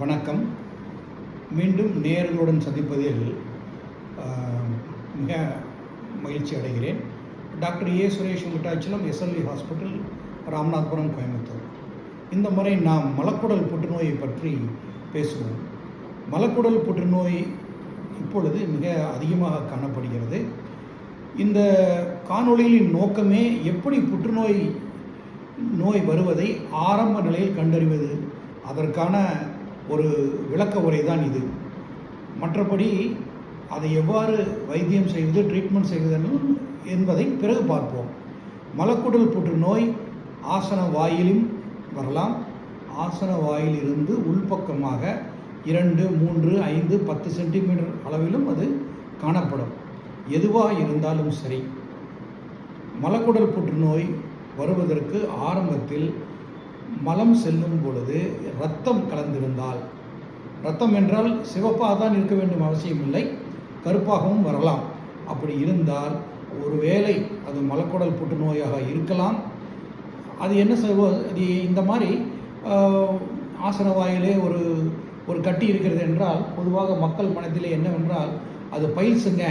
வணக்கம். மீண்டும் நேயர்களுடன் சந்திப்பதில் மிக மகிழ்ச்சி அடைகிறேன். Doctor A Suresh Venkatachalam, SLV hospital, Ramanathapuram, Coimbatore. இந்த முறை நாம் மலக்குடல் புற்றுநோயை பற்றி பேசுவோம். மலக்குடல் புற்றுநோய் இப்பொழுது மிக அதிகமாக காணப்படுகிறது. இந்த காணொளியின் நோக்கமே எப்படி புற்றுநோய் வருவதை ஆரம்ப நிலையில் கண்டறிவது, அதற்கான ஒரு விளக்க உரை தான் இது. மற்றபடி அதை எவ்வாறு வைத்தியம் செய்வது, ட்ரீட்மெண்ட் செய்வது என்பதை பிறகு பார்ப்போம். மலக்குடல் புற்றுநோய் ஆசன வாயிலும் வரலாம். ஆசன வாயிலிருந்து உள்பக்கமாக 2, 3, 5, 10 சென்டிமீட்டர் அளவிலும் அது காணப்படும். எதுவாக இருந்தாலும் சரி, மலக்குடல் புற்றுநோய் வருவதற்கு ஆரம்பத்தில் மலம் செல்லும் பொழுது இரத்தம் கலந்திருந்தால், இரத்தம் என்றால் சிவப்பாக தான் இருக்க வேண்டும் அவசியம் இல்லை, கருப்பாகவும் வரலாம். அப்படி இருந்தால் ஒருவேளை அது மலக்குடல் புற்றுநோயாக இருக்கலாம். அது என்ன அது இந்த மாதிரி ஆசன வாயிலே ஒரு கட்டி இருக்கிறது என்றால் பொதுவாக மக்கள் மனத்திலே என்னவென்றால் அது பைல்ஸுங்க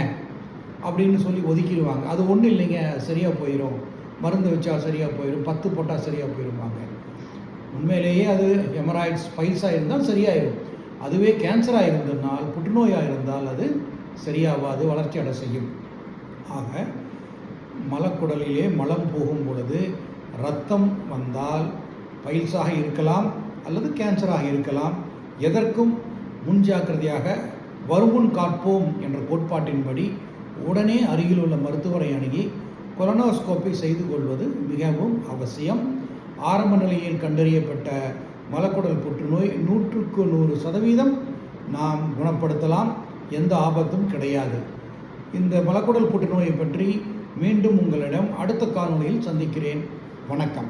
அப்படின்னு சொல்லி ஒதுக்கிடுவாங்க. அது ஒன்றும் இல்லைங்க, சரியாக போயிடும், மருந்து வச்சா சரியாக போயிடும், 10 போட்டால் சரியாக போயிடுவாங்க. உண்மையிலேயே அது ஹெமராய்ட்ஸ், பைல்ஸாக இருந்தால் சரியாயிடும். அதுவே கேன்சராக இருந்ததுனால், புற்றுநோயாக இருந்தால் அது சரியாகாது, வளர்ச்சி அடை செய்யும். ஆக மலக்குடலிலே மலம் போகும் பொழுது இரத்தம் வந்தால் பைல்ஸாக இருக்கலாம் அல்லது கேன்சராக இருக்கலாம். எதற்கும் முன்ஜாக்கிரதையாக வருமுன் காப்போம் என்ற கோட்பாட்டின்படி உடனே அருகில் உள்ள மருத்துவரை அணுகி கொலனோஸ்கோப்பி செய்து கொள்வது மிகவும் அவசியம். ஆரம்ப நிலையில் கண்டறியப்பட்ட மலக்குடல் புற்றுநோய் 100க்கு 100% நாம் குணப்படுத்தலாம், எந்த ஆபத்தும் கிடையாது. இந்த மலக்குடல் புற்றுநோயை பற்றி மீண்டும் உங்களிடம் அடுத்த காணொளியில் சந்திக்கிறேன். வணக்கம்.